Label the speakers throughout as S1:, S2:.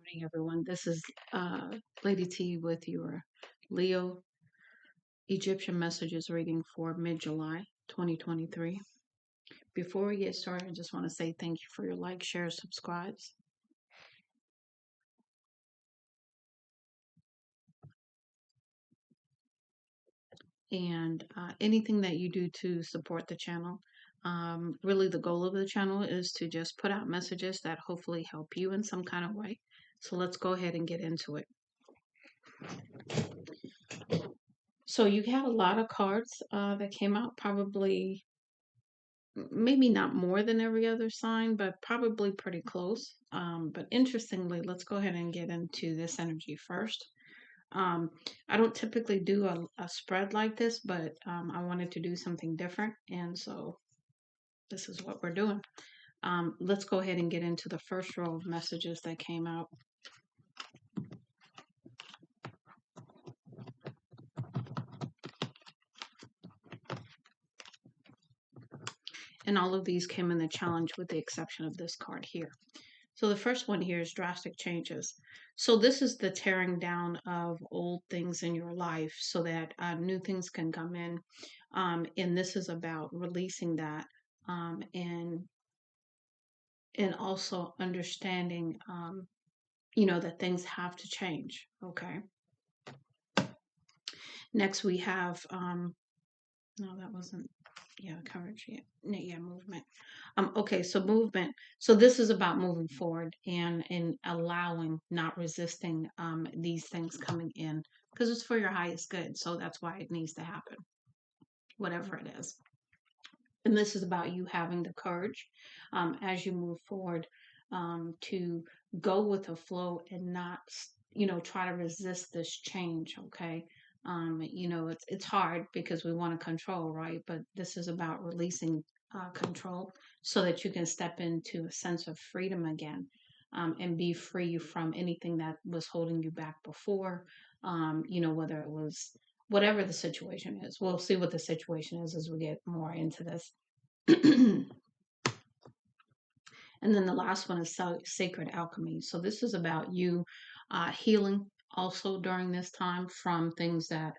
S1: morning, everyone. This is Lady T with your Leo Egyptian messages reading for mid July 2023. Before we get started, I just want to say thank you for your likes, shares, subscribes, and anything that you do to support the channel. Really, the goal of the channel is to just put out messages that hopefully help you in some kind of way. So let's go ahead and get into it. So you have a lot of cards that came out, probably maybe not more than every other sign, but probably pretty close. But interestingly, let's go ahead and get into this energy first. Um, I don't typically do a spread like this, but I wanted to do something different. And so this is what we're doing. Let's go ahead and get into the first row of messages that came out. And all of these came in the challenge with the exception of this card here. So the first one here is drastic changes. So this is the tearing down of old things in your life so that new things can come in. And this is about releasing that um, and and also understanding, that things have to change. Okay. Next we have no, that wasn't. Yeah, courage. Yeah, movement. Okay, so movement. So this is about moving forward and allowing, not resisting these things coming in because it's for your highest good. So that's why it needs to happen, whatever it is. And this is about you having the courage as you move forward to go with the flow and not, try to resist this change. Okay. It's hard because we want to control, right? But this is about releasing control so that you can step into a sense of freedom again and be free from anything that was holding you back before. Whether it was whatever the situation is. We'll see what the situation is as we get more into this. And then the last one is sacred alchemy. So this is about you healing also during this time from things that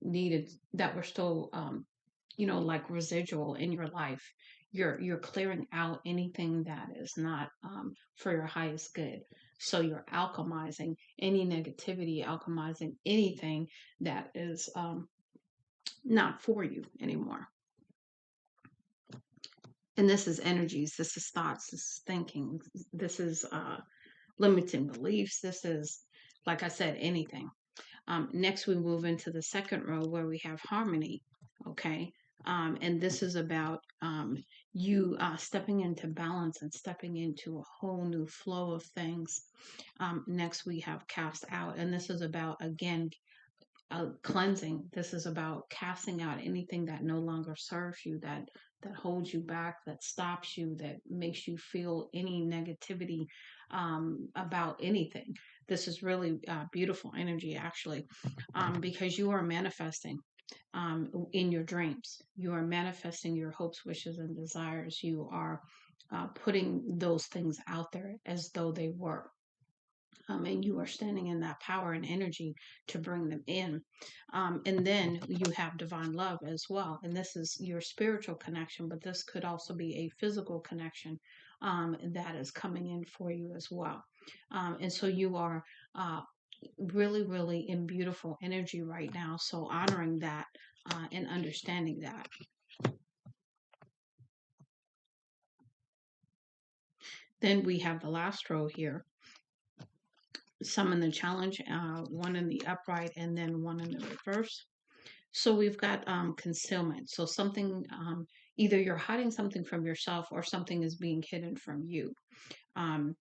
S1: needed that were still like residual in your life. You're clearing out anything that is not for your highest good. So you're alchemizing any negativity, alchemizing anything that is not for you anymore. And this is energies, this is thoughts, this is thinking, this is limiting beliefs, this is, like I said, anything. Next we move into the second row where we have harmony. Okay. And this is about you stepping into balance and stepping into a whole new flow of things. Next we have cast out, and this is about, again, cleansing. This is about casting out anything that no longer serves you, that holds you back, that stops you, that makes you feel any negativity about anything. This is really beautiful energy, actually, because you are manifesting in your dreams. You are manifesting your hopes, wishes, and desires. You are putting those things out there as though they were. And you are standing in that power and energy to bring them in. And then you have divine love as well. And this is your spiritual connection, but this could also be a physical connection that is coming in for you as well. And so you are really, really in beautiful energy right now. So honoring that and understanding that. Then we have the last row here. Some in the challenge, one in the upright, and then one in the reverse. So we've got concealment. So something, either you're hiding something from yourself or something is being hidden from you. Um,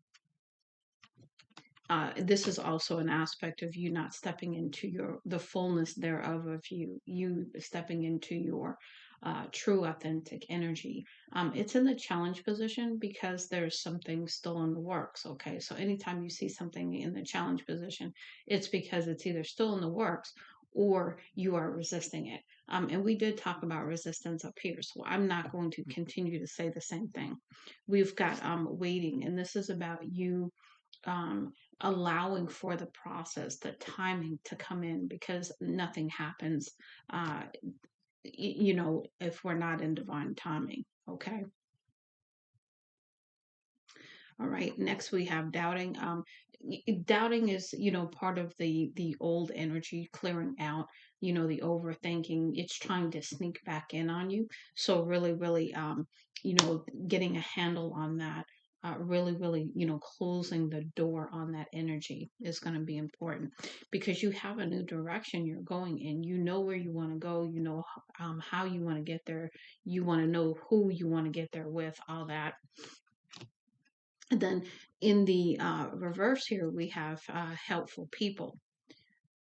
S1: this is also an aspect of you not stepping into the fullness thereof of you stepping into your true authentic energy. It's in the challenge position because there's something still in the works. Okay, so anytime you see something in the challenge position, it's because it's either still in the works or you are resisting it. And we did talk about resistance up here, so I'm not going to continue to say the same thing. We've got waiting, and this is about you um, allowing for the process, the timing to come in, because nothing happens, uh, if we're not in divine timing. Okay. All right. Next, we have doubting. Doubting is, part of the old energy clearing out. The overthinking. It's trying to sneak back in on you. So really, really, getting a handle on that. Really, really, closing the door on that energy is going to be important, because you have a new direction you're going in. You know where you want to go. You know how you want to get there. You want to know who you want to get there with. All that. And then in the reverse here, we have helpful people.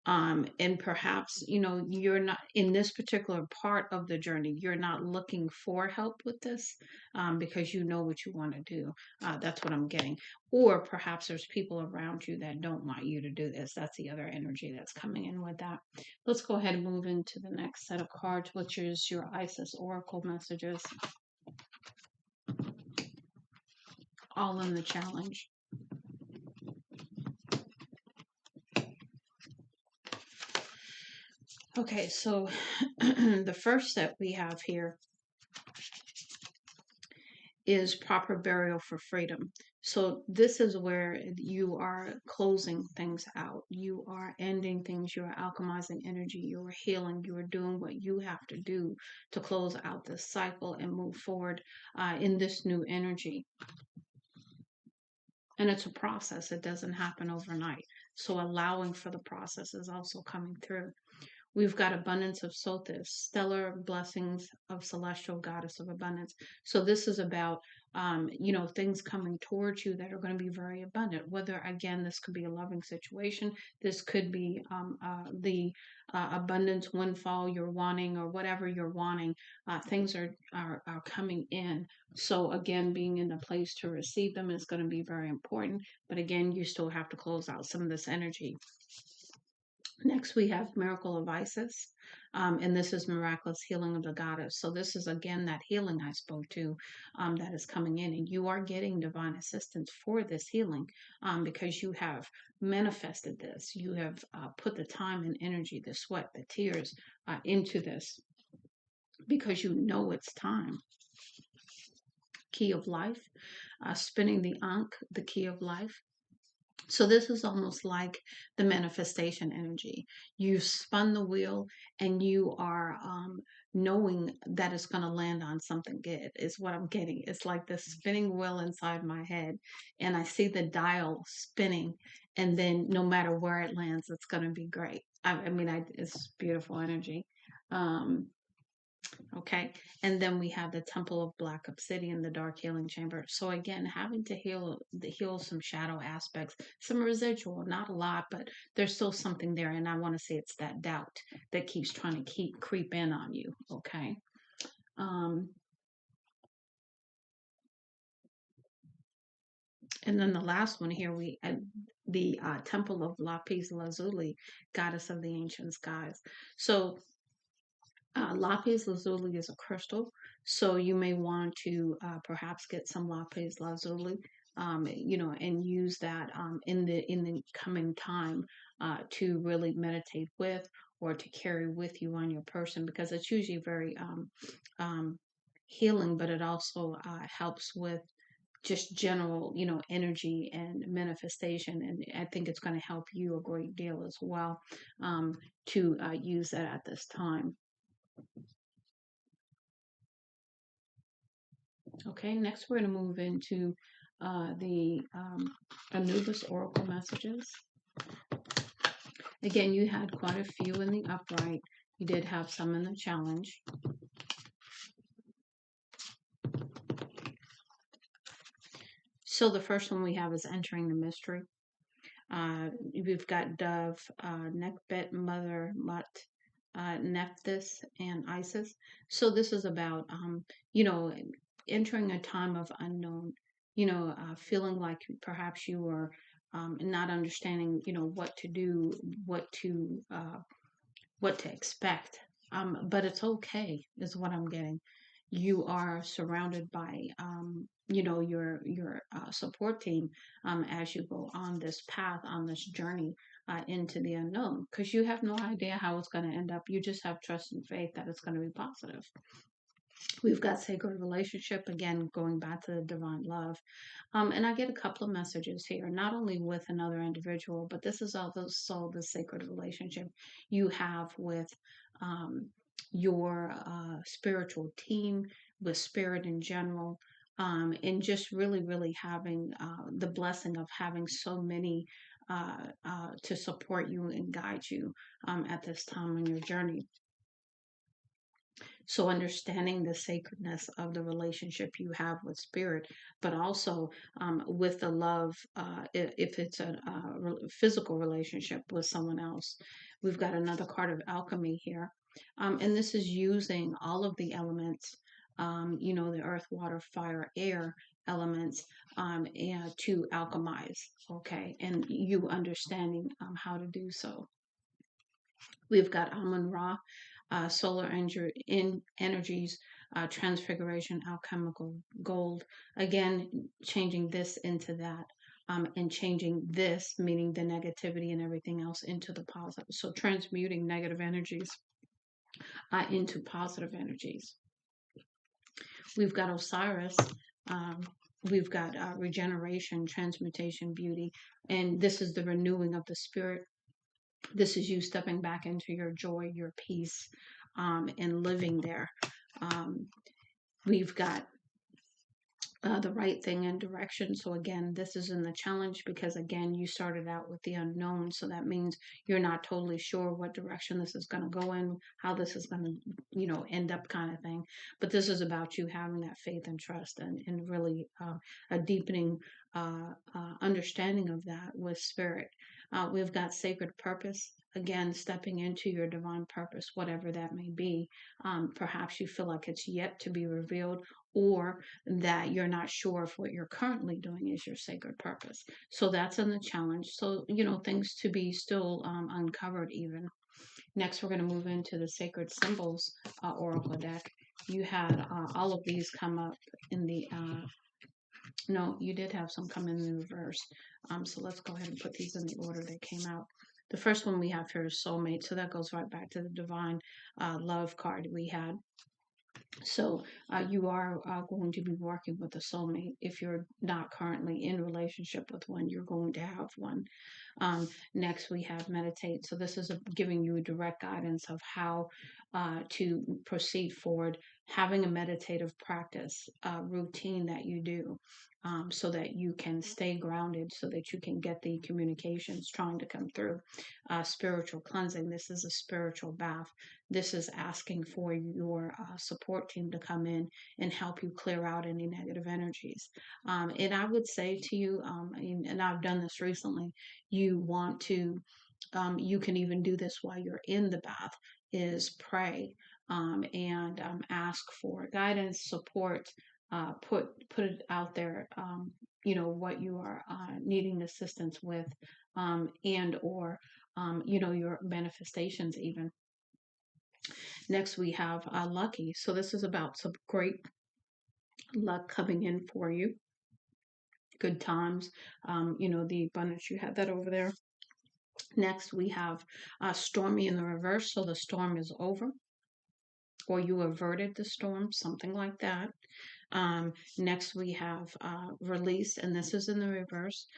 S1: And perhaps, you're not in this particular part of the journey, you're not looking for help with this, because you know what you want to do. That's what I'm getting. Or perhaps there's people around you that don't want you to do this. That's the other energy that's coming in with that. Let's go ahead and move into the next set of cards, which is your Isis Oracle messages, all in the challenge. Okay, so the first set we have here is proper burial for freedom. So this is where you are closing things out. You are ending things. You are alchemizing energy. You are healing. You are doing what you have to do to close out this cycle and move forward in this new energy. And it's a process. It doesn't happen overnight. So allowing for the process is also coming through. We've got abundance of Sothis, stellar blessings of celestial goddess of abundance. So this is about, things coming towards you that are going to be very abundant. Whether, again, this could be a loving situation, this could be the abundance windfall you're wanting, or whatever you're wanting. Things are coming in. So again, being in a place to receive them is going to be very important. But again, you still have to close out some of this energy. Next, we have Miracle of Isis, and this is Miraculous Healing of the Goddess. So this is, again, that healing I spoke to, that is coming in, and you are getting divine assistance for this healing, because you have manifested this. You have put the time and energy, the sweat, the tears into this, because you know it's time. Key of Life, spinning the Ankh, the Key of Life. So this is almost like the manifestation energy. You've spun the wheel, and you are knowing that it's going to land on something good, is what I'm getting. It's like the spinning wheel inside my head, and I see the dial spinning, and then no matter where it lands, it's going to be great. It's beautiful energy. Um, Okay. And then we have the Temple of Black Obsidian, the Dark Healing Chamber. So again, having to heal some shadow aspects, some residual, not a lot, but there's still something there. And I want to say it's that doubt that keeps trying to creep in on you. Okay. Um, and then the last one here, we the Temple of Lapis Lazuli, Goddess of the Ancient Skies. So lapis lazuli is a crystal, so you may want to perhaps get some lapis lazuli, and use that in the coming time to really meditate with, or to carry with you on your person, because it's usually very um, healing, but it also helps with just general, energy and manifestation. And I think it's going to help you a great deal as well, to use that at this time. Okay, next we're going to move into the Anubis Oracle messages. Again, you had quite a few in the upright. You did have some in the challenge. So the first one we have is Entering the Mystery. We've got Dove, Nekbet, Mother, Mut, Nephthys, and Isis. So this is about, entering a time of unknown, feeling like perhaps you are not understanding, what to do, what to what to expect. But it's okay, is what I'm getting. You are surrounded by, your support team as you go on this path, on this journey into the unknown, because you have no idea how it's going to end up. You just have trust and faith that it's going to be positive. We've got sacred relationship, again, going back to the divine love. And I get a couple of messages here, not only with another individual, but this is also the sacred relationship you have with um, your spiritual team, with spirit in general. And just really, really having the blessing of having so many to support you and guide you at this time in your journey. So understanding the sacredness of the relationship you have with spirit, but also with the love, if it's a, physical relationship with someone else. We've got another card of alchemy here. And this is using all of the elements, the earth, water, fire, air elements, and to alchemize. Okay. And you understanding how to do so. We've got Amun Ra, solar energies, transfiguration, alchemical gold. Again, changing this into that. And changing this, meaning the negativity and everything else, into the positive. So transmuting negative energies into positive energies. We've got Osiris. Um, we've got regeneration, transmutation, beauty. And this is the renewing of the spirit. This is you stepping back into your joy, your peace, and living there. We've got the right thing and direction. So again, this is in the challenge because again, you started out with the unknown. So that means you're not totally sure what direction this is going to go in, how this is going to, end up, kind of thing. But this is about you having that faith and trust, and really a deepening understanding of that with spirit. We've got sacred purpose. Again, stepping into your divine purpose, whatever that may be. Perhaps you feel like it's yet to be revealed, or that you're not sure if what you're currently doing is your sacred purpose. So that's in the challenge. So, things to be still uncovered even. Next, we're going to move into the sacred symbols oracle deck. You had all of these come up in the, no, you did have some come in the reverse. So let's go ahead and put these in the order they came out. The first one we have here is soulmate. So that goes right back to the divine love card we had. So you are going to be working with a soulmate. If you're not currently in relationship with one, you're going to have one. Next, we have meditate. So this is giving you direct guidance of how to proceed forward, having a meditative practice routine that you do. So that you can stay grounded, so that you can get the communications trying to come through. Spiritual cleansing. This is a spiritual bath. This is asking for your support team to come in and help you clear out any negative energies. And I would say to you, and I've done this recently, you want to, you can even do this while you're in the bath, is pray and ask for guidance, support, put it out there, what you are needing assistance with, and or, your manifestations even. Next, we have lucky. So this is about some great luck coming in for you. Good times, the abundance. You had that over there. Next, we have stormy in the reverse. So the storm is over, or you averted the storm, something like that. Next, we have release, and this is in the reverse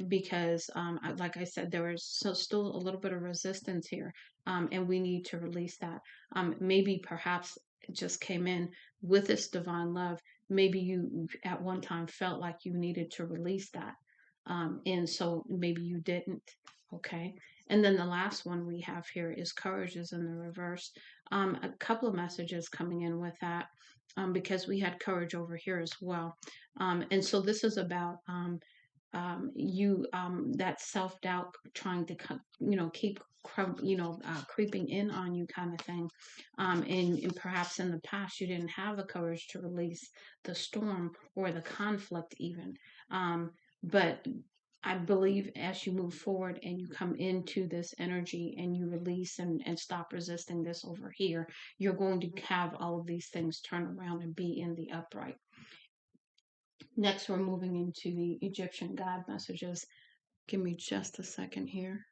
S1: because, like I said, there is still a little bit of resistance here, and we need to release that. Maybe perhaps it just came in with this divine love. Maybe you at one time felt like you needed to release that, and so maybe you didn't. Okay. And then the last one we have here is courage is in the reverse. A couple of messages coming in with that because we had courage over here as well. And so this is about you that self doubt trying to keep creeping in on you, kind of thing. And perhaps in the past you didn't have the courage to release the storm or the conflict even. But I believe as you move forward and you come into this energy and you release and stop resisting this over here, you're going to have all of these things turn around and be in the upright. Next, we're moving into the Egyptian God messages. Give me just a second here.